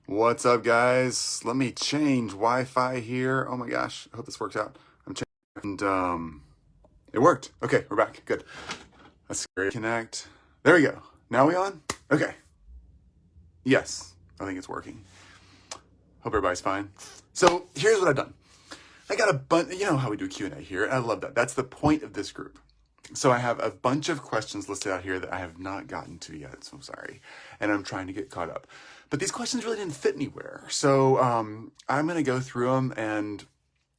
What's up, guys? Let me change Wi-Fi here. Oh my gosh, I hope this works out. I'm changing, and it worked. Okay, we're back. Good. That's great. Connect. There we go. Now we on? Okay. Yes, I think it's working. Hope everybody's fine. So here's what I've done. I got a bunch. You know how we do Q&A here, and I love that. That's the point of this group. So I have a bunch of questions listed out here that I have not gotten to yet, so I'm sorry. And I'm trying to get caught up. But these questions really didn't fit anywhere. So I'm going to go through them, and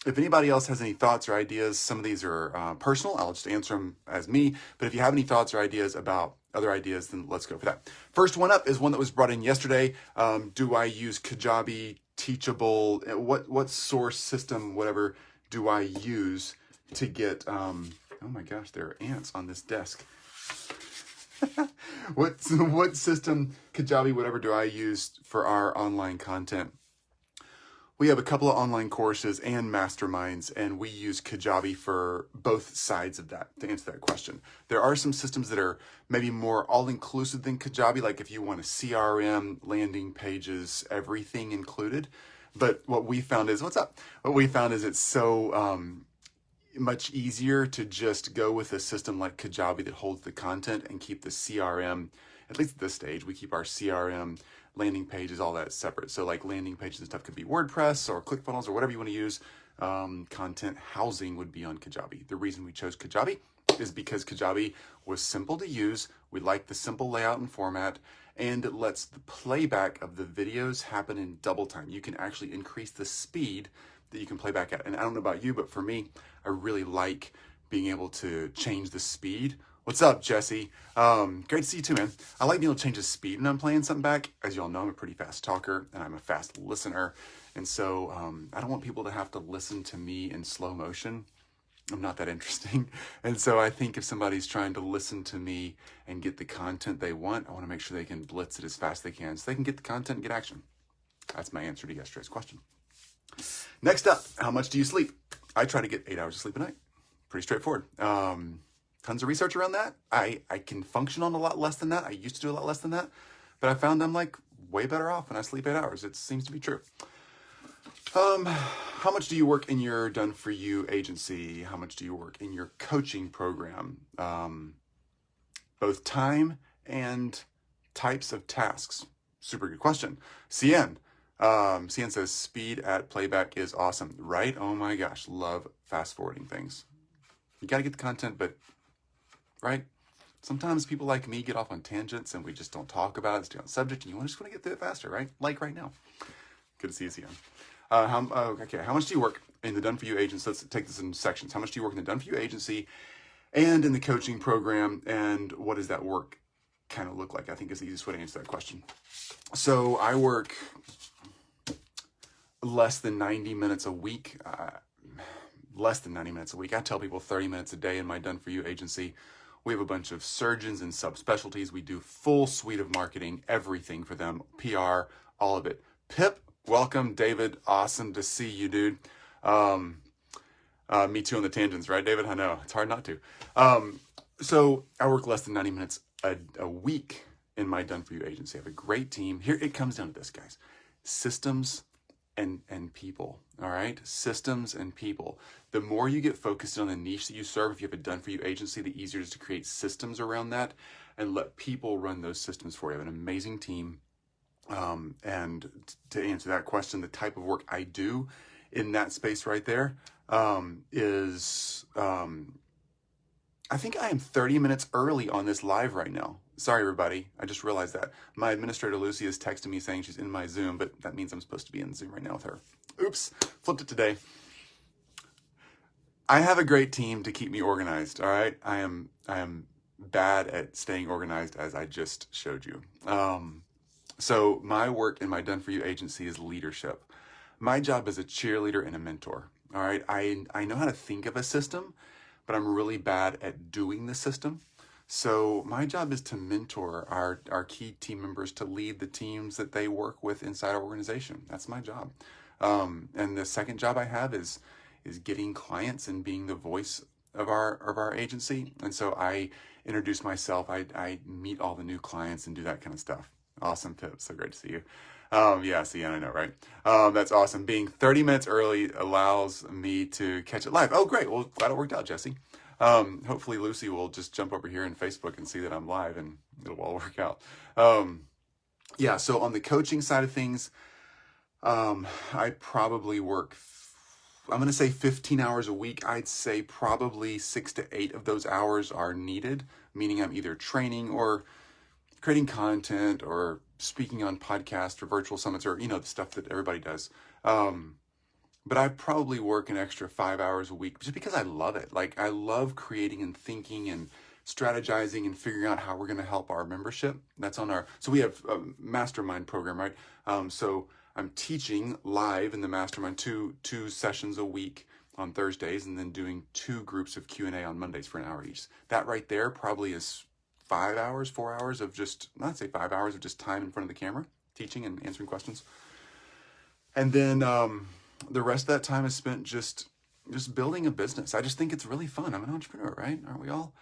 if anybody else has any thoughts or ideas, some of these are personal. I'll just answer them as me. But if you have any thoughts or ideas about other ideas, then let's go for that. First one up is one that was brought in yesterday. Do I use Kajabi, Teachable? What source system, whatever, do I use to get... Oh my gosh, there are ants on this desk. What system, Kajabi, whatever, do I use for our online content? We have a couple of online courses and masterminds, and we use Kajabi for both sides of that, to answer that question. There are some systems that are maybe more all-inclusive than Kajabi, like if you want a CRM, landing pages, everything included. But what we found is, What we found is it's so... much easier to just go with a system like Kajabi that holds the content and keep the CRM, at least at this stage, we keep our CRM, landing pages, all that separate. So like landing pages and stuff could be WordPress or ClickFunnels or whatever you want to use. Content housing would be on Kajabi. The reason we chose Kajabi is because Kajabi was simple to use. We like the simple layout and format, and it lets the playback of the videos happen in double time. You can actually increase the speed that you can play back at. And I don't know about you, but for me, I really like being able to change the speed. What's up, Jesse? Great to see you too, man. I like being able to change the speed when I'm playing something back. As y'all know, I'm a pretty fast talker and I'm a fast listener. And so I don't want people to have to listen to me in slow motion. I'm not that interesting. And so I think if somebody's trying to listen to me and get the content they want, I want to make sure they can blitz it as fast as they can so they can get the content and get action. That's my answer to yesterday's question. Next up, how much do you sleep? I try to get 8 hours of sleep a night. Pretty straightforward. Tons of research around that. I can function on a lot less than that. I used to do a lot less than that. But I found I'm like way better off when I sleep 8 hours. It seems to be true. How much do you work in your done-for-you agency? How much do you work in your coaching program? Both time and types of tasks. Super good question. CN. CN says speed at playback is awesome, right? Oh my gosh, love fast forwarding things. You gotta get the content, but right? Sometimes people like me get off on tangents and we just don't talk about it, stay on subject, and you just want to get through it faster, right? Like right now. Good to see you, CN. How much do you work in the done-for-you agency? Let's take this in sections. How much do you work in the done-for-you agency and in the coaching program, and what does that work kind of look like? I think is the easiest way to answer that question. So I work less than 90 minutes a week. Less than 90 minutes a week. I tell people 30 minutes a day in my done-for-you agency. We have a bunch of surgeons and subspecialties. We do full suite of marketing, everything for them, PR, all of it. Pip, welcome. David, awesome to see you, dude. Me too on the tangents, right, David? I know, it's hard not to. So I work less than 90 minutes a week in my done-for-you agency. I have a great team. Here, it comes down to this, guys. Systems and people, all right? Systems and people. The more you get focused on the niche that you serve, if you have a done-for-you agency, the easier it is to create systems around that and let people run those systems for you. I have an amazing team. And to answer that question, the type of work I do in that space right there is I think I am 30 minutes early on this live right now. Sorry, everybody. I just realized that. My administrator, Lucy, is texting me saying she's in my Zoom, but that means I'm supposed to be in Zoom right now with her. Oops, flipped it today. I have a great team to keep me organized, all right? I am bad at staying organized, as I just showed you. So my work in my done-for-you agency is leadership. My job is a cheerleader and a mentor, all right? I know how to think of a system, but I'm really bad at doing the system. So my job is to mentor our key team members to lead the teams that they work with inside our organization. That's my job. And the second job I have is getting clients and being the voice of our agency. And so I introduce myself. I meet all the new clients and do that kind of stuff. Awesome, Pip. So great to see you. Yeah, see, I know, right? That's awesome. Being 30 minutes early allows me to catch it live. Oh, great. Well, glad it worked out, Jesse. Hopefully Lucy will just jump over here in Facebook and see that I'm live and it'll all work out. Yeah, so on the coaching side of things, I probably work, I'm going to say 15 hours a week. I'd say probably 6 to 8 of those hours are needed, meaning I'm either training or creating content or speaking on podcasts or virtual summits or, the stuff that everybody does. But I probably work an extra 5 hours a week just because I love it. Like, I love creating and thinking and strategizing and figuring out how we're going to help our membership. That's on so we have a mastermind program, right? So I'm teaching live in the mastermind two sessions a week on Thursdays, and then doing 2 groups of Q&A on Mondays for an hour each. That right there probably is 4 hours of just, not say 5 hours of just time in front of the camera, teaching and answering questions. And then the rest of that time is spent just building a business. I just think it's really fun. I'm an entrepreneur, right? Aren't we all?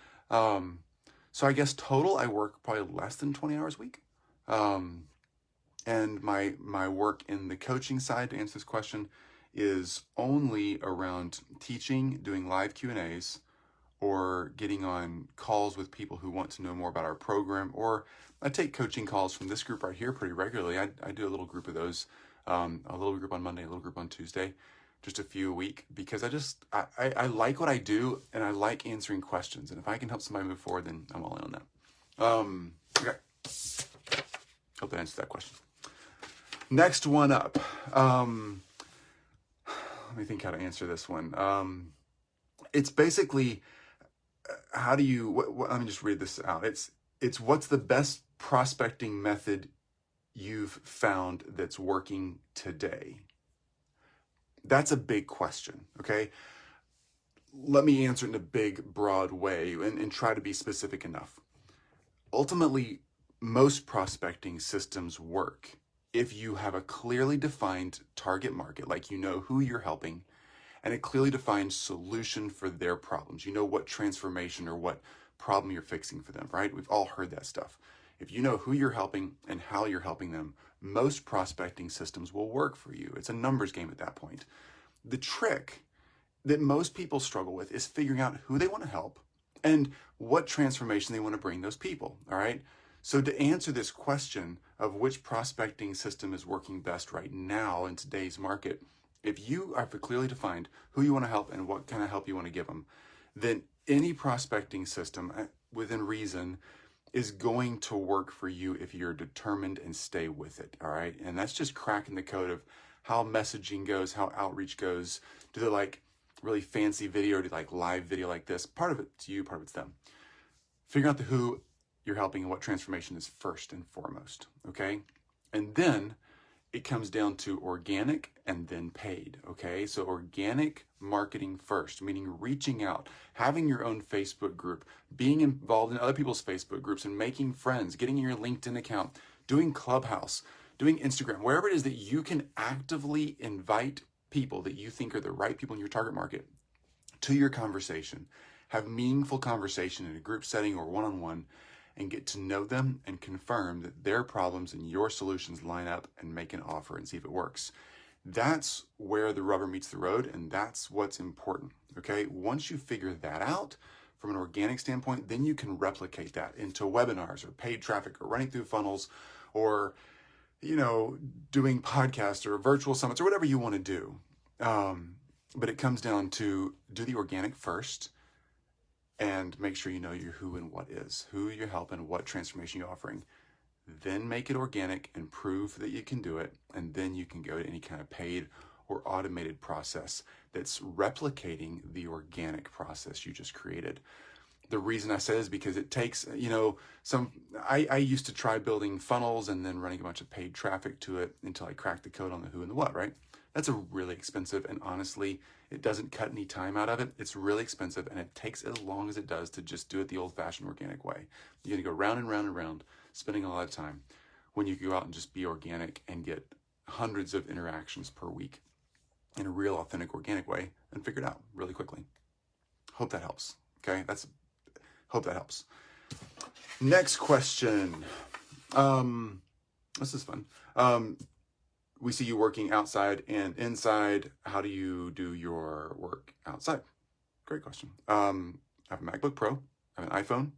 So I guess total, I work probably less than 20 hours a week. And my work in the coaching side, to answer this question, is only around teaching, doing live Q&As, or getting on calls with people who want to know more about our program. Or I take coaching calls from this group right here pretty regularly. I do a little group of those, a little group on Monday, a little group on Tuesday, just a few a week, because I like what I do, and I like answering questions. And if I can help somebody move forward, then I'm all in on that. Okay. Hope that answers that question. Next one up. Let me think how to answer this one. It's basically, how do you, let me just read this out. It's what's the best prospecting method you've found that's working today? That's a big question, okay? Let me answer it in a big, broad way and try to be specific enough. Ultimately, most prospecting systems work if you have a clearly defined target market, like you know who you're helping, and a clearly defined solution for their problems. You know what transformation or what problem you're fixing for them, right? We've all heard that stuff. If you know who you're helping and how you're helping them, most prospecting systems will work for you. It's a numbers game at that point. The trick that most people struggle with is figuring out who they want to help and what transformation they want to bring those people, all right? So to answer this question of which prospecting system is working best right now in today's market, if you have clearly defined who you want to help and what kind of help you want to give them, then any prospecting system within reason is going to work for you if you're determined and stay with it, all right? And that's just cracking the code of how messaging goes, how outreach goes. Do they like really fancy video, or do they like live video like this? Part of it's you, part of it's them. Figuring out the who you're helping and what transformation is first and foremost, okay? And then it comes down to organic and then paid, okay? So organic marketing first, meaning reaching out, having your own Facebook group, being involved in other people's Facebook groups and making friends, getting your LinkedIn account, doing Clubhouse, doing Instagram, wherever it is that you can actively invite people that you think are the right people in your target market to your conversation, have meaningful conversation in a group setting or one-on-one, and get to know them and confirm that their problems and your solutions line up, and make an offer and see if it works. That's where the rubber meets the road, and that's what's important, okay? Once you figure that out from an organic standpoint, then you can replicate that into webinars or paid traffic or running through funnels or, doing podcasts or virtual summits or whatever you want to do. But it comes down to do the organic first, and make sure you know your who and what is, who you're helping, what transformation you're offering. Then make it organic and prove that you can do it. And then you can go to any kind of paid or automated process that's replicating the organic process you just created. The reason I say is because it takes, I used to try building funnels and then running a bunch of paid traffic to it until I cracked the code on the who and the what, right? That's a really expensive, and honestly, it doesn't cut any time out of it. It's really expensive, and it takes as long as it does to just do it the old-fashioned organic way. You're gonna go round and round and round, spending a lot of time, when you go out and just be organic and get hundreds of interactions per week in a real, authentic, organic way, and figure it out really quickly. Hope that helps, okay? Hope that helps. Next question. This is fun. we see you working outside and inside. How do you do your work outside? Great question. I have a MacBook Pro. I have an iPhone.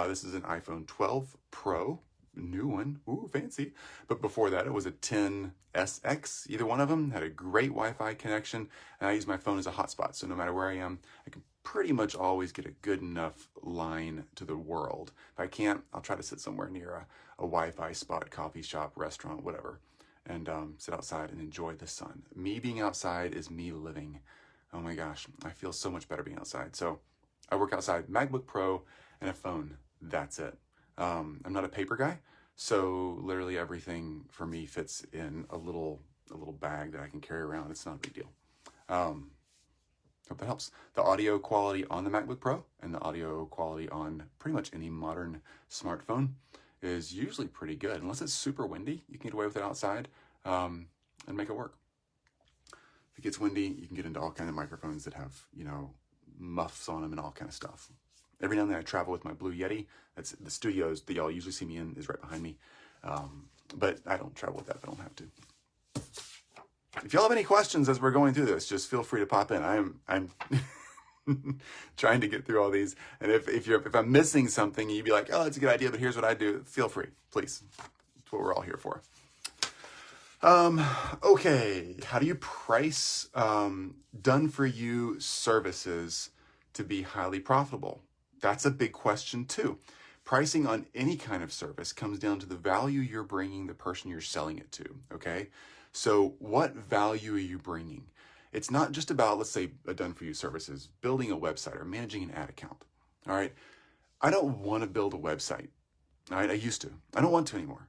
This is an iPhone 12 Pro, new one. Ooh, fancy. But before that, it was a 10SX. Either one of them had a great Wi-Fi connection, and I use my phone as a hotspot. So no matter where I am, I can pretty much always get a good enough line to the world. If I can't, I'll try to sit somewhere near a Wi-Fi spot, coffee shop, restaurant, whatever, and sit outside and enjoy the sun. Me being outside is me living. Oh my gosh, I feel so much better being outside. So I work outside, MacBook Pro and a phone. That's it. I'm not a paper guy, so literally everything for me fits in a little bag that I can carry around. It's not a big deal. Hope that helps. The audio quality on the MacBook Pro and the audio quality on pretty much any modern smartphone is usually pretty good. Unless it's super windy, you can get away with it outside and make it work. If it gets windy, you can get into all kinds of microphones that have, muffs on them and all kind of stuff. Every now and then I travel with my Blue Yeti. That's the studios that y'all usually see me in is right behind me. But I don't travel with that if I don't have to. If y'all have any questions as we're going through this, just feel free to pop in. I'm trying to get through all these. And if I'm missing something, you'd be like, oh, that's a good idea, but here's what I do. Feel free, please. That's what we're all here for. Okay. How do you price done for you services to be highly profitable? That's a big question too. Pricing on any kind of service comes down to the value you're bringing the person you're selling it to, okay? So what value are you bringing? It's not just about, let's say, a done-for-you services, building a website or managing an ad account, all right? I don't want to build a website, all right? I used to. I don't want to anymore.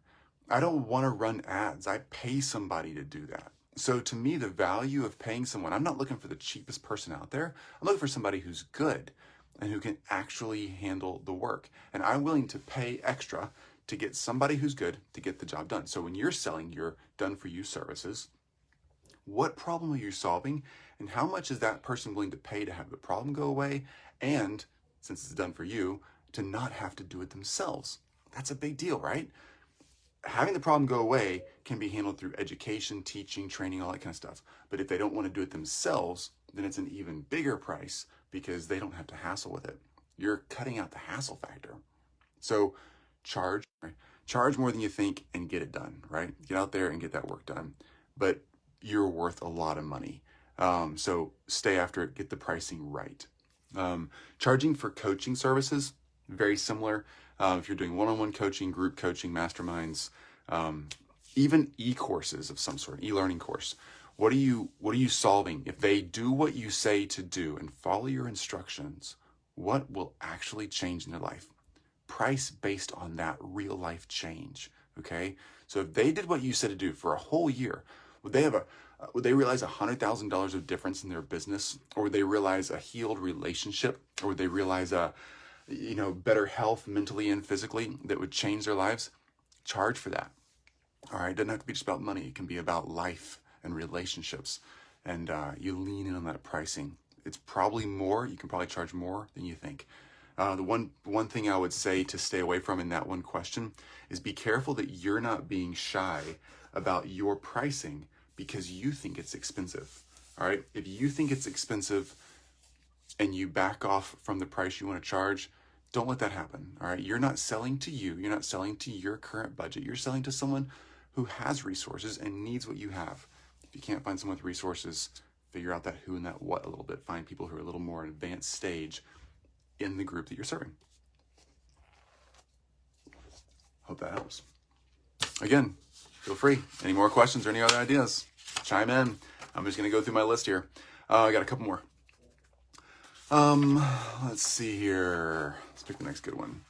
I don't want to run ads. I pay somebody to do that. So to me, the value of paying someone, I'm not looking for the cheapest person out there. I'm looking for somebody who's good and who can actually handle the work. And I'm willing to pay extra to get somebody who's good to get the job done. So when you're selling your done-for-you services, what problem are you solving? And how much is that person willing to pay to have the problem go away? And since it's done for you, to not have to do it themselves. That's a big deal, right? Having the problem go away can be handled through education, teaching, training, all that kind of stuff. But if they don't want to do it themselves, then it's an even bigger price because they don't have to hassle with it. You're cutting out the hassle factor. So charge more than you think and get it done, right? Get out there and get that work done. But you're worth a lot of money. So stay after it, get the pricing right. Charging for coaching services, very similar. If you're doing one-on-one coaching, group coaching, masterminds, even e-courses of some sort, e-learning course. What are you solving? If they do what you say to do and follow your instructions, what will actually change in their life? Price based on that real life change. Okay. So if they did what you said to do for a whole year, would they realize $100,000 of difference in their business? Or would they realize a healed relationship? Or would they realize better health mentally and physically that would change their lives? Charge for that. All right. It doesn't have to be just about money. It can be about life and relationships. And you lean in on that pricing. It's probably more. You can probably charge more than you think. The one thing I would say to stay away from in that one question is be careful that you're not being shy about your pricing because you think it's expensive. All right. If you think it's expensive and you back off from the price you want to charge, don't let that happen. All right. You're not selling to you. You're not selling to your current budget. You're selling to someone who has resources and needs what you have. If you can't find someone with resources, figure out that who and that what a little bit. Find people who are a little more advanced stage in the group that you're serving. Hope that helps. Again, feel free. Any more questions or any other ideas? Chime in. I'm just going to go through my list here. I got a couple more. Let's see here. Let's pick the next good one.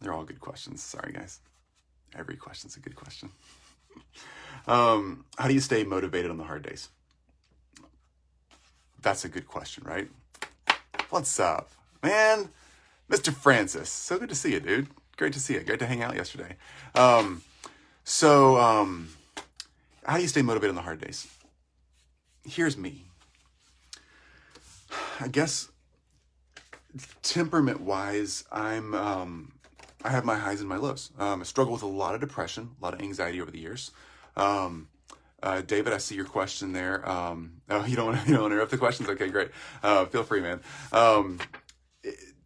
They're all good questions. Sorry, guys. Every question's a good question. How do you stay motivated on the hard days? That's a good question, right? What's up, man? Mr. Francis. So good to see you, dude. Great to see you. Great to hang out yesterday. How do you stay motivated on the hard days? Here's me. I guess temperament-wise, I have my highs and my lows. I struggle with a lot of depression, a lot of anxiety over the years. David, I see your question there. Oh, you don't want to interrupt the questions? Okay, great. Feel free, man.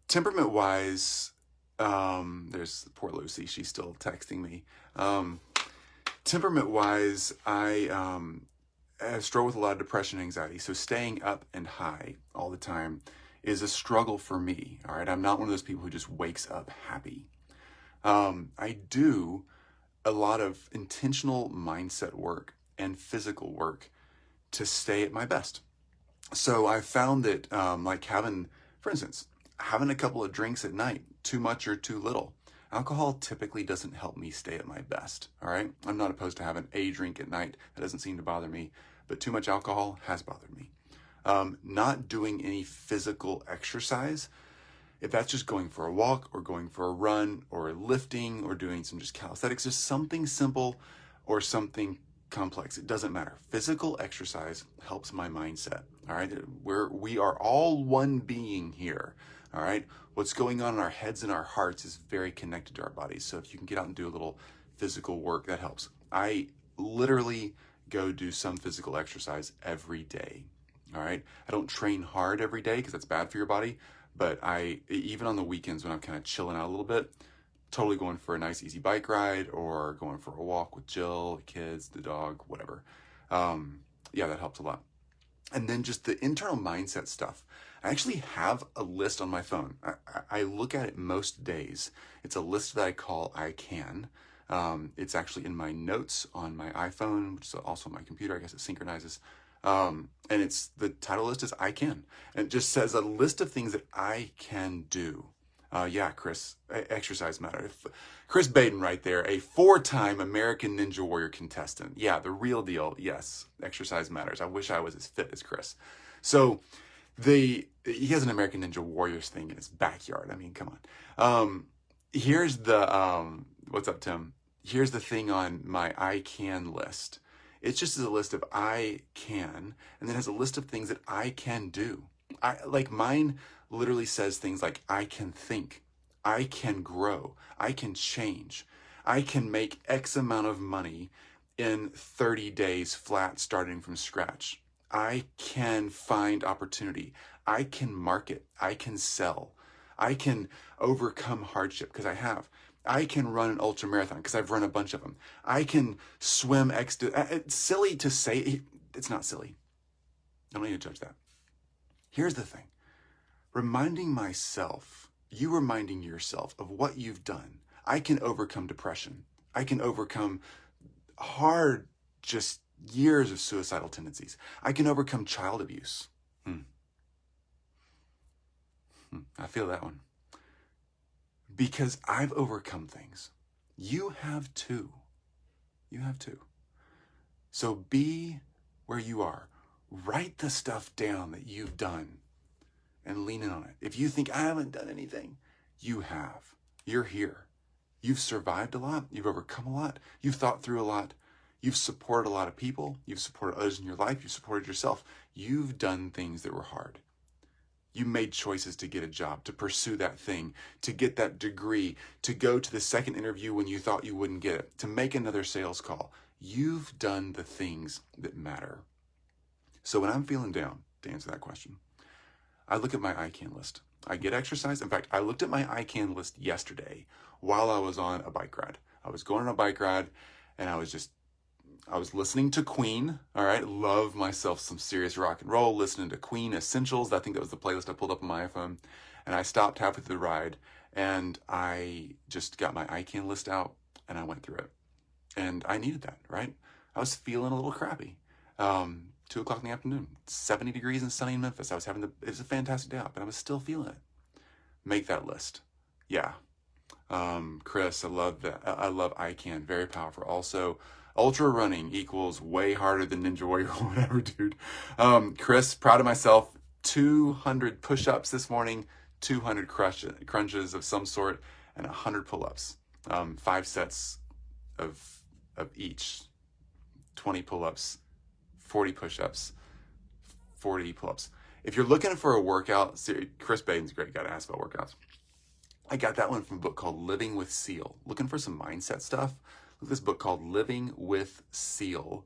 Temperament wise, there's poor Lucy. She's still texting me. Temperament wise, I struggle with a lot of depression and anxiety. So staying up and high all the time is a struggle for me. All right. I'm not one of those people who just wakes up happy. I do a lot of intentional mindset work and physical work to stay at my best. So I found that, like having, for instance, having a couple of drinks at night, too much or too little. Alcohol typically doesn't help me stay at my best, all right? I'm not opposed to having a drink at night. That doesn't seem to bother me, but too much alcohol has bothered me. Not doing any physical exercise, if that's just going for a walk or going for a run or lifting or doing some just calisthenics, just something simple or something complex, it doesn't matter. Physical exercise helps my mindset, all right? We are all one being here, all right? What's going on in our heads and our hearts is very connected to our bodies. So if you can get out and do a little physical work, that helps. I literally go do some physical exercise every day, all right? I don't train hard every day because that's bad for your body, but even on the weekends when I'm kind of chilling out a little bit, totally going for a nice easy bike ride or going for a walk with Jill, the kids, the dog, whatever. Yeah, that helps a lot. And then just the internal mindset stuff. I actually have a list on my phone. I look at it most days. It's a list that I call I Can. It's actually in my notes on my iPhone, which is also on my computer. I guess it synchronizes. And the title list is I Can. And it just says a list of things that I can do. Yeah, Chris, exercise matters. Chris Baden right there, a 4-time American Ninja Warrior contestant. Yeah, the real deal. Yes, exercise matters. I wish I was as fit as Chris. So he has an American Ninja Warriors thing in his backyard. I mean, come on. Here's the, what's up, Tim? Here's the thing on my I Can list. It's just a list of I can, and then has a list of things that I can do. Like mine literally says things like I can think, I can grow, I can change, I can make X amount of money in 30 days flat starting from scratch. I can find opportunity. I can market. I can sell. I can overcome hardship because I have. I can run an ultra marathon because I've run a bunch of them. I can swim it's silly to say. It's not silly. I don't need to judge that. Here's the thing. Reminding yourself of what you've done. I can overcome depression. I can overcome hard, just years of suicidal tendencies. I can overcome child abuse. I feel that one. Because I've overcome things. You have too. You have too. So be where you are. Write the stuff down that you've done and lean in on it. If you think I haven't done anything, you have. You're here. You've survived a lot. You've overcome a lot. You've thought through a lot. You've supported a lot of people. You've supported others in your life. You've supported yourself. You've done things that were hard. You made choices to get a job, to pursue that thing, to get that degree, to go to the second interview when you thought you wouldn't get it, to make another sales call. You've done the things that matter. So when I'm feeling down, to answer that question, I look at my I Can list. I get exercise. In fact, I looked at my I Can list yesterday while I was on a bike ride. I was going on a bike ride and I was listening to Queen, all right? Love myself some serious rock and roll, listening to Queen Essentials. I think that was the playlist I pulled up on my iPhone. And I stopped halfway through the ride and I just got my I Can list out and I went through it. And I needed that, right? I was feeling a little crappy. 2 o'clock in the afternoon, 70 degrees and sunny in Memphis. It was a fantastic day out, but I was still feeling it. Make that list. Yeah. Chris, I love that. I love I Can. Very powerful. Also, ultra running equals way harder than Ninja Warrior or whatever, dude. Chris, proud of myself. 200 push-ups this morning, 200 crunches of some sort, and 100 pull-ups. 5 sets of each. 20 pull-ups, 40 push-ups, 40 pull-ups. If you're looking for a workout, Chris Baden's a great guy to ask about workouts. I got that one from a book called Living with Seal. Looking for some mindset stuff? this book called Living with Seal.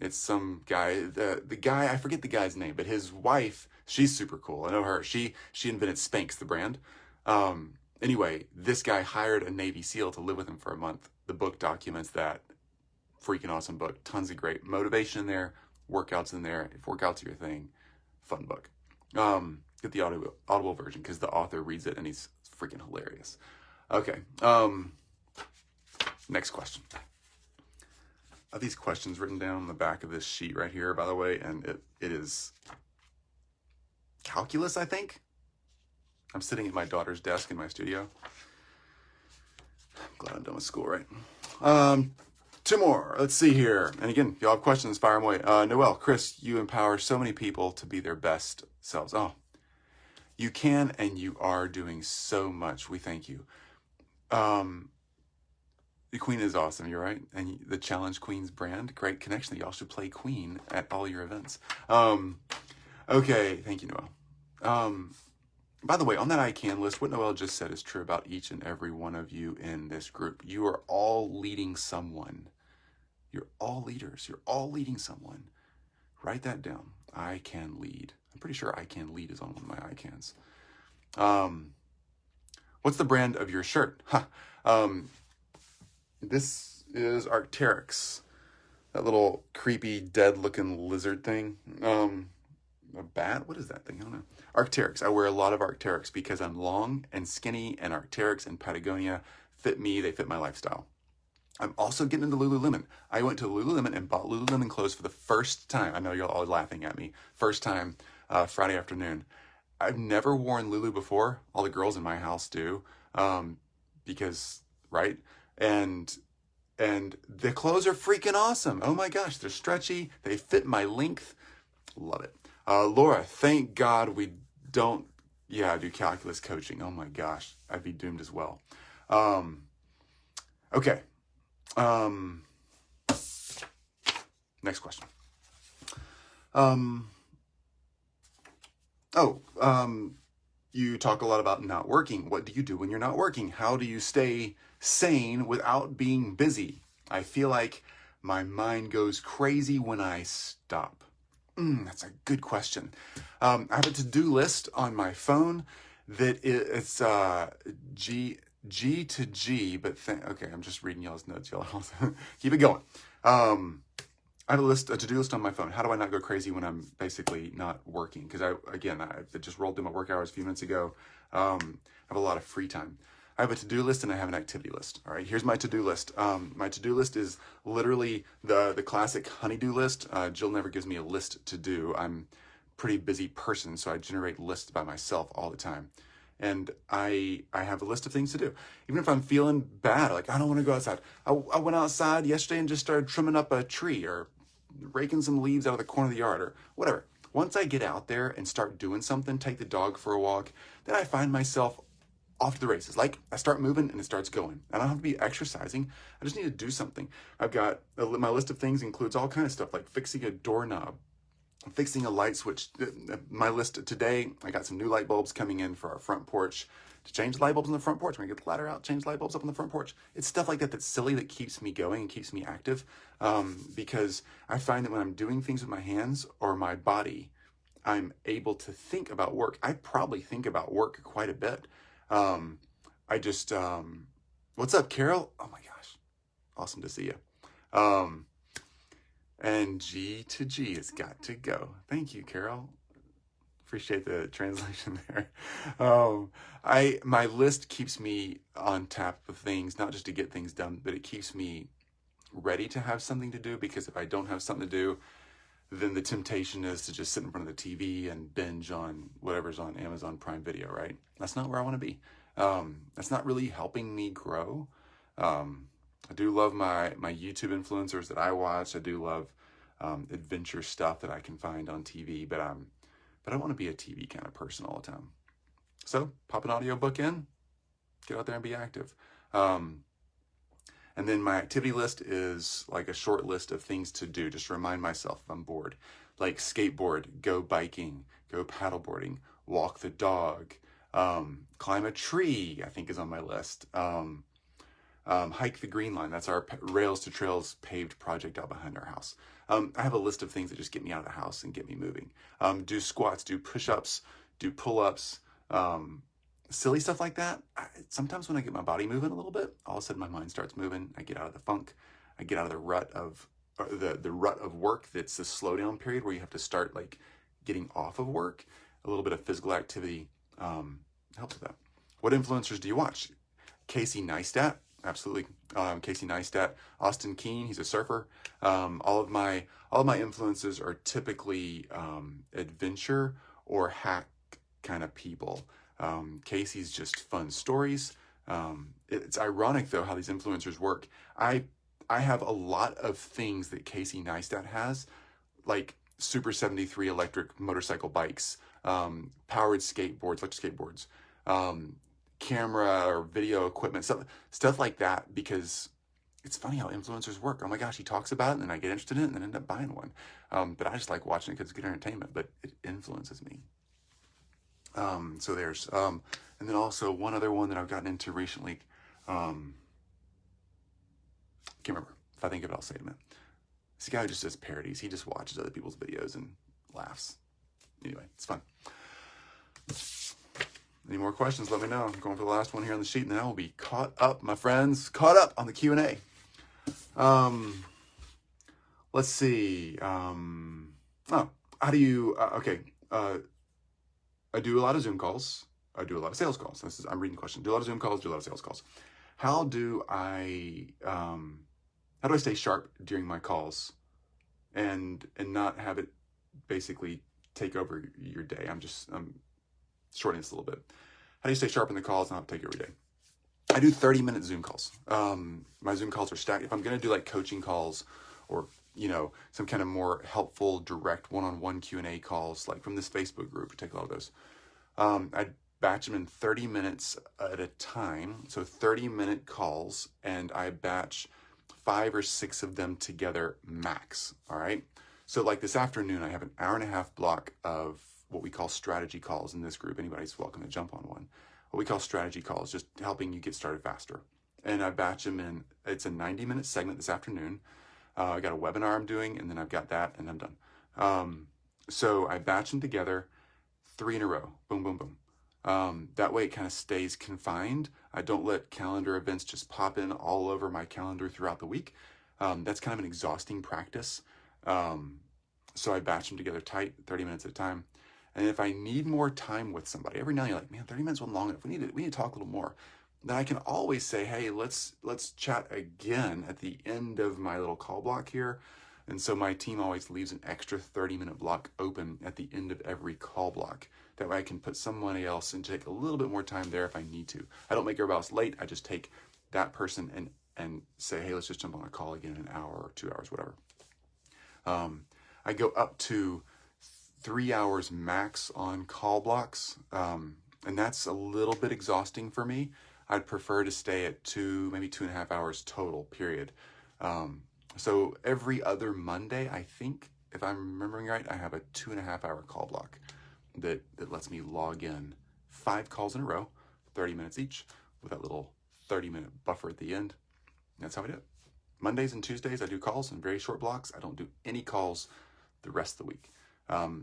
It's some guy, the guy, I forget the guy's name, but his wife, she's super cool. I know her. She invented Spanx, the brand. Anyway, this guy hired a Navy SEAL to live with him for a month. The book documents that. Freaking awesome book. Tons of great motivation in there, workouts in there. If workouts are your thing, fun book. Get the audible version because the author reads it and he's freaking hilarious. Okay. Next question. I have these questions written down on the back of this sheet right here, by the way, and it is calculus, I think. I'm sitting at my daughter's desk in my studio. I'm glad I'm done with school, right? 2 more. Let's see here. And again, if y'all have questions, fire them away. Noelle, Chris, you empower so many people to be their best selves. Oh, you can and you are doing so much. We thank you. The Queen is awesome, you're right. And the Challenge Queens brand, great connection. Y'all should play Queen at all your events. Okay, thank you, Noelle. By the way, on that I can list, what Noelle just said is true about each and every one of you in this group. You are all leading someone. You're all leaders. You're all leading someone. Write that down. I can lead. I'm pretty sure I can lead is on one of my I cans. What's the brand of your shirt? This is Arc'teryx. That little creepy, dead-looking lizard thing. A bat? What is that thing? I don't know. Arc'teryx. I wear a lot of Arc'teryx because I'm long and skinny, and Arc'teryx and Patagonia fit me. They fit my lifestyle. I'm also getting into Lululemon. I went to Lululemon and bought Lululemon clothes for the first time. I know you're all laughing at me. First time, Friday afternoon. I've never worn Lulu before. All the girls in my house do, because, right? And the clothes are freaking awesome. Oh my gosh, they're stretchy. They fit my length. Love it. Laura, thank God we don't, do calculus coaching. Oh my gosh, I'd be doomed as well. Okay. Next question. You talk a lot about not working. What do you do when you're not working? How do you stay sane without being busy? I feel like my mind goes crazy when I stop. That's a good question. I have a to-do list on my phone that it's G to G, but okay, I'm just reading y'all's notes. Y'all keep it going. I have a to-do list on my phone. How do I not go crazy when I'm basically not working? Because I just rolled through my work hours a few minutes ago. I have a lot of free time. I have a to-do list and I have an activity list. All right, here's my to-do list. My to-do list is literally the classic honey-do list. Jill never gives me a list to do. I'm a pretty busy person, so I generate lists by myself all the time. And I have a list of things to do. Even if I'm feeling bad, like I don't want to go outside. I went outside yesterday and just started trimming up a tree or raking some leaves out of the corner of the yard or whatever. Once I get out there and start doing something, take the dog for a walk, then I find myself off to the races. Like I start moving and it starts going. I don't have to be exercising. I just need to do something. I've got my list of things includes all kinds of stuff like fixing a doorknob, fixing a light switch. My list today, I got some new light bulbs coming in for our front porch to change the light bulbs on the front porch. When I get the ladder out, change light bulbs up on the front porch. It's stuff like that that's silly that keeps me going and keeps me active, because I find that when I'm doing things with my hands or my body, I'm able to think about work. I probably think about work quite a bit. What's up, Carol? Oh my gosh. Awesome to see you. And G to G has got to go. Thank you, Carol. Appreciate the translation there. My list keeps me on tap of things, not just to get things done, but it keeps me ready to have something to do, because if I don't have something to do, then the temptation is to just sit in front of the TV and binge on whatever's on Amazon Prime Video, right? That's not where I want to be. That's not really helping me grow. I do love my YouTube influencers that I watch. I do love adventure stuff that I can find on TV, but I want to be a TV kind of person all the time. So pop an audiobook in, get out there and be active. And then my activity list is like a short list of things to do, just to remind myself if I'm bored. Like skateboard, go biking, go paddleboarding, walk the dog, climb a tree, I think is on my list. Hike the Green Line. That's our Rails to Trails paved project out behind our house. I have a list of things that just get me out of the house and get me moving. Do squats, do push-ups, do pull-ups, silly stuff like that. Sometimes when I get my body moving a little bit, all of a sudden my mind starts moving. I get out of the funk. I get out of the rut of the rut of work. That's the slowdown period where you have to start like getting off of work. A little bit of physical activity helps with that. What influencers do you watch? Casey Neistat, absolutely. Casey Neistat, Austin Keene, he's a surfer. All of my influences are typically adventure or hack kind of people. Casey's just fun stories. It's ironic though how these influencers work. I have a lot of things that Casey Neistat has, like Super 73 electric motorcycle bikes, powered skateboards, electric skateboards, camera or video equipment, stuff like that, because it's funny how influencers work. Oh my gosh, he talks about it and then I get interested in it and then end up buying one. But I just like watching it because it's good entertainment, but it influences me. So there's, and then also one other one that I've gotten into recently, can't remember. If I think of it, I'll say it in a minute. This guy who just does parodies. He just watches other people's videos and laughs. Anyway, it's fun. Any more questions, let me know. I'm going for the last one here on the sheet, and then I will be caught up, my friends. Caught up on the Q&A. Let's see. How do you, okay. I do a lot of Zoom calls. I do a lot of sales calls. I'm reading the question. Do a lot of Zoom calls, do a lot of sales calls. How do I stay sharp during my calls and not have it basically take over your day? I'm shortening this a little bit. How do you stay sharp in the calls and not take over your day? I do 30-minute Zoom calls. My Zoom calls are stacked. If I'm going to do like coaching calls or, some kind of more helpful, direct one-on-one Q&A calls, like from this Facebook group, I take a lot of those. I batch them in 30 minutes at a time. So 30-minute calls, and I batch 5 or 6 of them together max. All right. So like this afternoon, I have an hour-and-a-half block of what we call strategy calls in this group. Anybody's welcome to jump on one. What we call strategy calls, just helping you get started faster. And I batch them in, it's a 90-minute segment this afternoon. I got a webinar I'm doing, and then I've got that, and I'm done. So I batch them together, 3 in a row. Boom, boom, boom. That way it kind of stays confined. I don't let calendar events just pop in all over my calendar throughout the week. That's kind of an exhausting practice. So I batch them together tight, 30 minutes at a time. And if I need more time with somebody, every now and then you're like, man, 30 minutes wasn't long enough. We need to talk a little more. Then I can always say, hey, let's chat again at the end of my little call block here. And so my team always leaves an extra 30-minute block open at the end of every call block. That way I can put somebody else and take a little bit more time there if I need to. I don't make everybody else late. I just take that person and say, hey, let's just jump on a call again in an hour or 2 hours, whatever. I go up to 3 hours max on call blocks. And that's a little bit exhausting for me. I'd prefer to stay at 2, maybe 2.5 hours total, period. So every other Monday, I think, if I'm remembering right, I have a 2.5 hour call block that lets me log in 5 calls in a row, 30 minutes each, with that little 30-minute buffer at the end. That's how I do it. Mondays and Tuesdays, I do calls in very short blocks. I don't do any calls the rest of the week.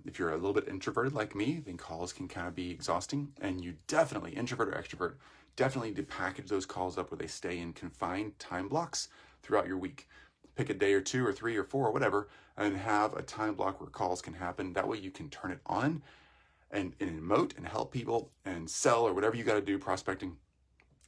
If you're a little bit introverted like me, then calls can kind of be exhausting. And you definitely, introvert or extrovert, definitely need to package those calls up where they stay in confined time blocks throughout your week. Pick a day or 2 or 3 or 4 or whatever, and have a time block where calls can happen. That way you can turn it on and emote and help people and sell or whatever you got to do, prospecting.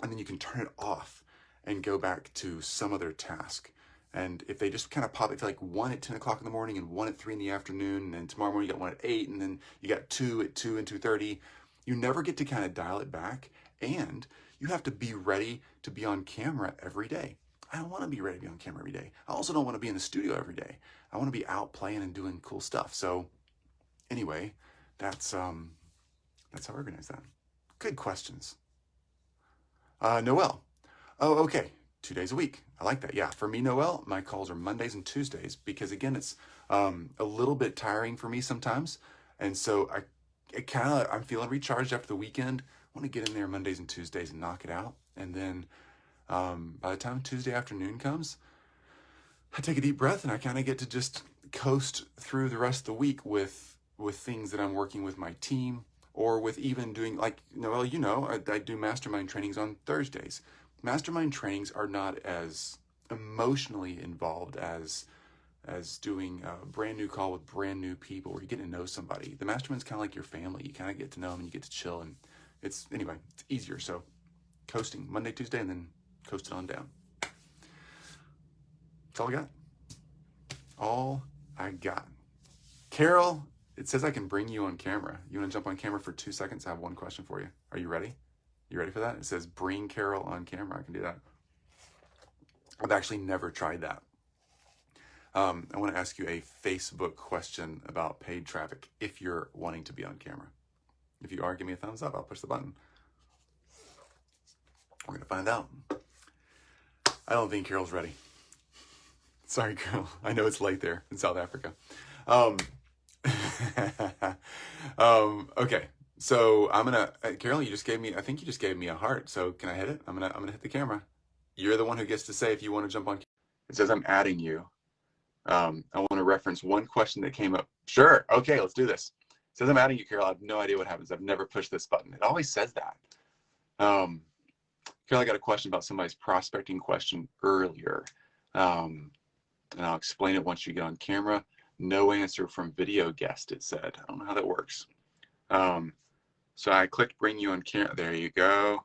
And then you can turn it off and go back to some other task. And if they just kind of pop, if like 1 at 10 o'clock in the morning and 1 at 3 in the afternoon, and then tomorrow morning you got 1 at 8, and then you got 2 at 2 and 2:30, you never get to kind of dial it back. And you have to be ready to be on camera every day. I don't want to be ready to be on camera every day. I also don't want to be in the studio every day. I want to be out playing and doing cool stuff. So anyway, that's how I organize that. Good questions. Noel. Oh, okay. 2 days a week. I like that. Yeah. For me, Noel, my calls are Mondays and Tuesdays because again, it's a little bit tiring for me sometimes. And so I'm feeling recharged after the weekend. I want to get in there Mondays and Tuesdays and knock it out. And then By the time Tuesday afternoon comes, I take a deep breath and I kind of get to just coast through the rest of the week with things that I'm working with my team, or with even doing, like, well, I do mastermind trainings on Thursdays. Mastermind trainings are not as emotionally involved as doing a brand new call with brand new people where you get to know somebody. The mastermind's kind of like your family. You kind of get to know them and you get to chill, and it's easier. So coasting Monday, Tuesday, and then coasting on down. That's all I got. All I got. Carol, it says I can bring you on camera. You want to jump on camera for 2 seconds? I have one question for you. Are you ready? You ready for that? It says bring Carol on camera. I can do that. I've actually never tried that. I want to ask you a Facebook question about paid traffic if you're wanting to be on camera. If you are, give me a thumbs up. I'll push the button. We're going to find out. I don't think Carol's ready. Sorry, Carol. I know it's late there in South Africa. Okay. So I'm going to, Carol, I think you just gave me a heart. So can I hit it? I'm going to hit the camera. You're the one who gets to say if you want to jump on. It says I'm adding you. I want to reference one question that came up. Sure. Okay, let's do this. It says I'm adding you, Carol. I have no idea what happens. I've never pushed this button. It always says that. Carol, I got a question about somebody's prospecting question earlier. And I'll explain it once you get on camera. No answer from video guest, it said. I don't know how that works. So I clicked bring you on camera. There you go.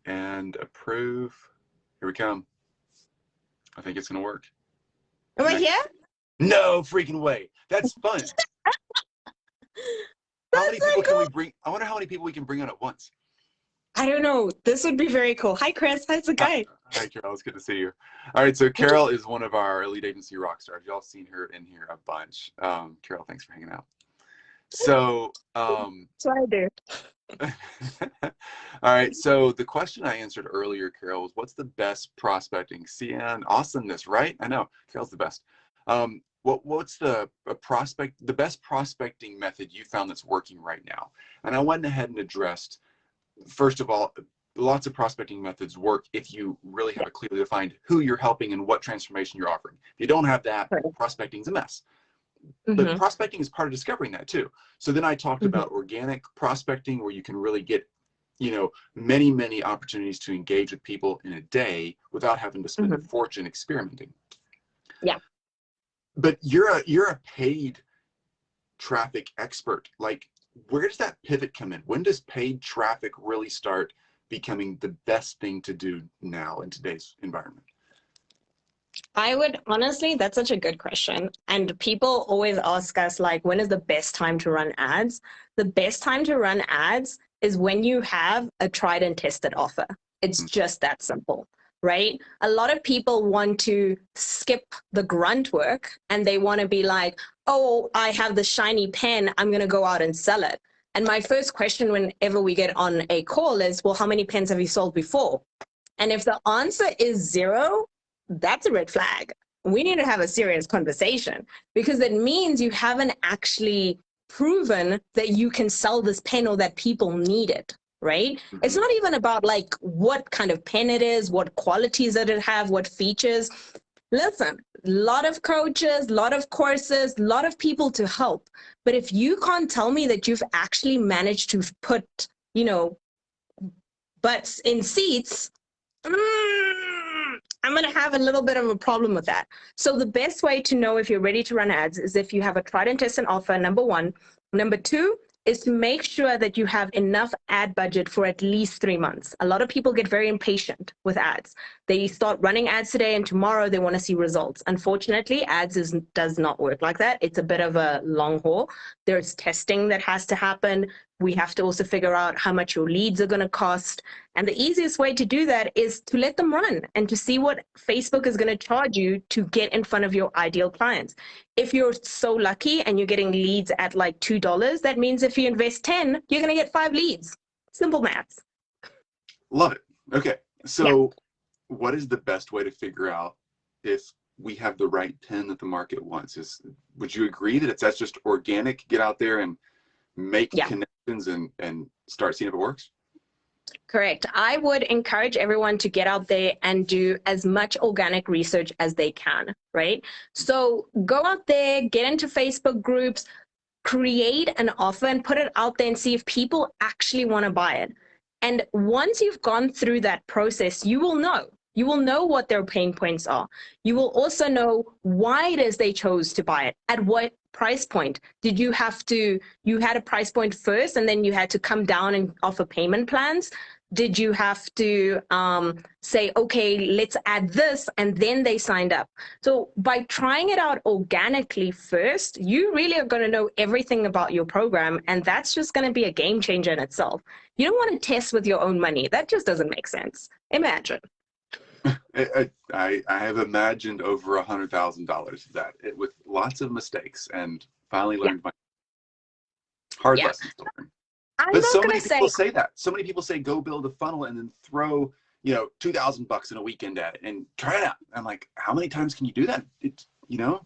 And approve. Here we come. I think it's going to work. Am I here? No freaking way. That's fun. How many people can we bring? I wonder how many people we can bring on at once. I don't know. This would be very cool. Hi, Chris. How's it going? Hi, Carol. It's good to see you. All right. So Carol is one of our elite agency rock stars. Y'all seen her in here a bunch. Carol, thanks for hanging out. So, that's what I do. all right. So the question I answered earlier, Carol, was what's the best prospecting? CN, awesomeness, right? I know Carol's the best. What's the best prospecting method you found that's working right now? And I went ahead and addressed, first of all, lots of prospecting methods work if you really have a clearly defined who you're helping and what transformation you're offering. If you don't have that, prospecting's a mess. But prospecting is part of discovering that too. So then I talked about organic prospecting, where you can really get, many, many opportunities to engage with people in a day without having to spend a fortune experimenting. Yeah. But you're a paid traffic expert. Like, where does that pivot come in? When does paid traffic really start becoming the best thing to do now in today's environment? I would honestly, that's such a good question. And people always ask us, like, when is the best time to run ads? The best time to run ads is when you have a tried and tested offer. It's just that simple, right? A lot of people want to skip the grunt work and they want to be like, oh, I have the shiny pen, I'm going to go out and sell it. And my first question whenever we get on a call is, well, how many pens have you sold before? And if the answer is 0, that's a red flag. We need to have a serious conversation, because it means you haven't actually proven that you can sell this pen or that people need it, right? It's not even about like what kind of pen it is, what qualities does it have, what features. Listen, a lot of coaches, a lot of courses, a lot of people to help. But if you can't tell me that you've actually managed to put, butts in seats, I'm going to have a little bit of a problem with that. So the best way to know if you're ready to run ads is if you have a tried and tested offer, number 1. Number 2 is to make sure that you have enough ad budget for at least 3 months. A lot of people get very impatient with ads. They start running ads today and tomorrow they want to see results. Unfortunately, ads does not work like that. It's a bit of a long haul. There's testing that has to happen. We have to also figure out how much your leads are going to cost. And the easiest way to do that is to let them run and to see what Facebook is going to charge you to get in front of your ideal clients. If you're so lucky and you're getting leads at like $2, that means if you invest 10, you're going to get 5 leads. Simple maths. Love it. Okay. So what is the best way to figure out if we have the right pen that the market wants? Would you agree that that's just organic, get out there and make connections and start seeing if it works? Correct. I would encourage everyone to get out there and do as much organic research as they can, right? So go out there, get into Facebook groups, create an offer and put it out there and see if people actually want to buy it. And once you've gone through that process, you will know. You will know what their pain points are. You will also know why it is they chose to buy it. At what price point? Did you have to, you had a price point first and then you had to come down and offer payment plans? Did you have to say, okay, let's add this, and then they signed up? So by trying it out organically first, you really are going to know everything about your program, and that's just going to be a game changer in itself. You don't want to test with your own money. That just doesn't make sense. Imagine. I have imagined over $100,000 of that with lots of mistakes, and finally learned my hard lessons to learn. I'm But not so going many to people say, say that. So many people say go build a funnel and then throw, you know, $2,000 in a weekend at it and try it out. I'm like, how many times can you do that? It's, you know.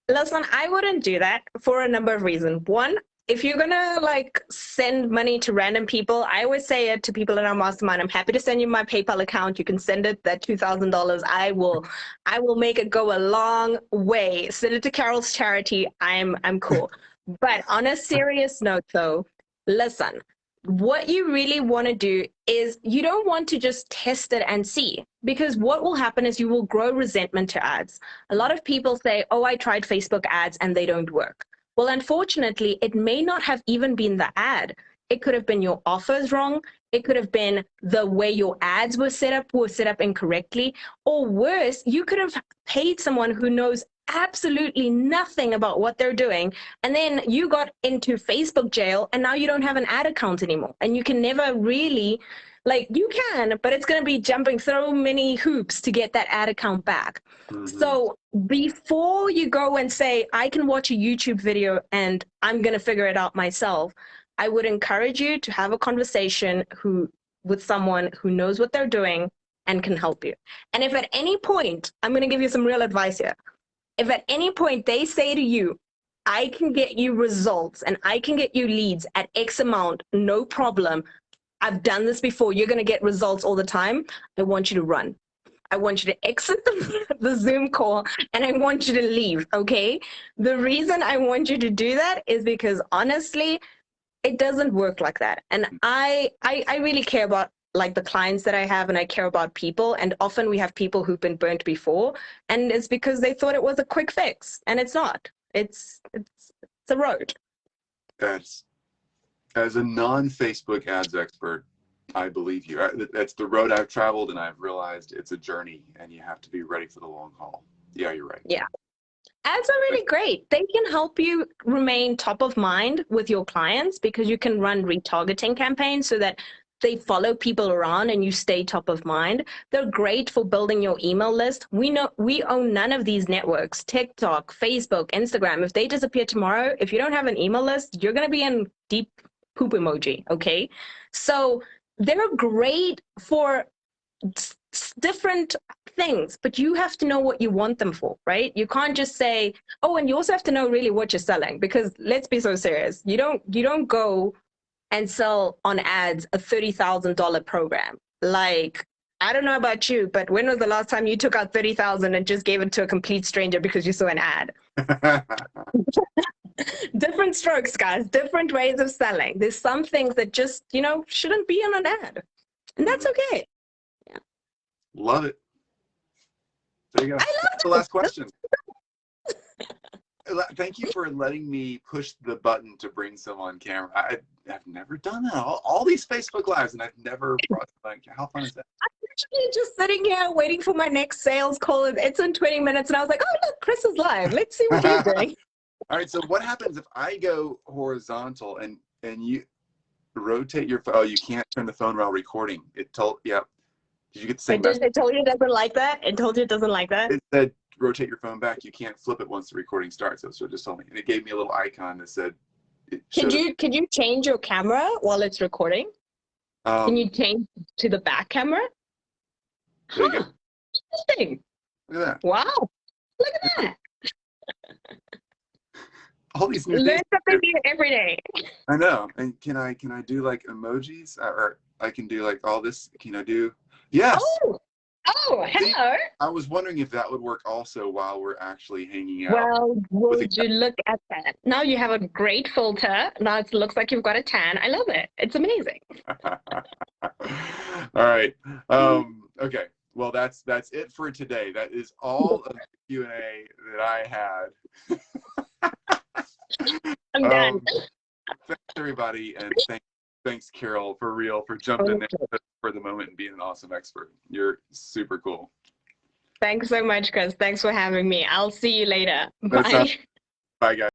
listen, I wouldn't do that for a number of reasons. One, if you're gonna like send money to random people, I always say it to people in our mastermind. I'm happy to send you my PayPal account. You can send it that $2,000. I will make it go a long way. Send it to Carol's charity. I'm cool. But on a serious note, though, listen. What you really want to do is you don't want to just test it and see, because what will happen is you will grow resentment to ads. A lot of people say, oh, I tried Facebook ads and they don't work. Well, unfortunately, it may not have even been the ad. It could have been your offers wrong. It could have been the way your ads were set up incorrectly. Or worse, you could have paid someone who knows absolutely nothing about what they're doing. And then you got into Facebook jail and now you don't have an ad account anymore. And you can never really, like you can, but it's going to be jumping so many hoops to get that ad account back. So before you go and say, I can watch a YouTube video and I'm going to figure it out myself, I would encourage you to have a conversation with someone who knows what they're doing and can help you. And if at any point, I'm going to give you some real advice here. If at any point they say to you, I can get you results and I can get you leads at X amount, no problem. I've done this before. You're going to get results all the time. I want you to run. I want you to exit the Zoom call and I want you to leave, okay? The reason I want you to do that is because honestly, it doesn't work like that. And I really care about like the clients that I have, and I care about people. And often we have people who've been burnt before, and it's because they thought it was a quick fix, and it's not. It's a road. That's, as a non-Facebook ads expert, I believe you. That's the road I've traveled, and I've realized it's a journey, and you have to be ready for the long haul. Yeah, you're right. Yeah. Ads are really great. They can help you remain top of mind with your clients because you can run retargeting campaigns so that they follow people around and you stay top of mind. They're great for building your email list. We own none of these networks, TikTok, Facebook, Instagram. If they disappear tomorrow, if you don't have an email list, you're going to be in deep poop emoji, okay? So they're great for different things, but you have to know what you want them for, right? You can't just say, oh, and you also have to know really what you're selling, because let's be so serious. You don't go and sell on ads a $30,000 program. Like, I don't know about you, but when was the last time you took out 30,000 and just gave it to a complete stranger because you saw an ad? Different strokes, guys, different ways of selling. There's some things that just, shouldn't be on an ad, and that's okay. Love it. There you go. That's the last question. Thank you for letting me push the button to bring someone on camera. I've never done that. All these Facebook Lives, and I've never brought someone. How fun is that? I'm actually just sitting here waiting for my next sales call. It's in 20 minutes, and I was like, oh, look, Chris is live. Let's see what he's doing. All right, so what happens if I go horizontal and you rotate your phone? Oh, you can't turn the phone while recording. Yeah. Did you get the same message? It told you it doesn't like that? It told you it doesn't like that? It said, rotate your phone back. You can't flip it once the recording starts. So it just told me. And it gave me a little icon that said, could you change your camera while it's recording? Can you change to the back camera? There you go. Interesting. Look at that. Wow. Look at that. all these new Learn things. something new every day. I know. And can I do like emojis, or I can do like all this? Can I do? Yes. Oh, See, hello. I was wondering if that would work also while we're actually hanging out Well, with would you look at that? Now you have a great filter. Now it looks like you've got a tan. I love it. It's amazing. All right. Okay. Well, that's it for today. That is all of the Q&A that I had. I'm done. Thanks everybody, and thanks Carol, for real, for jumping in there for the moment and being an awesome expert. You're super cool. Thanks so much, Chris. Thanks for having me. I'll see you later. That's Bye. Bye guys.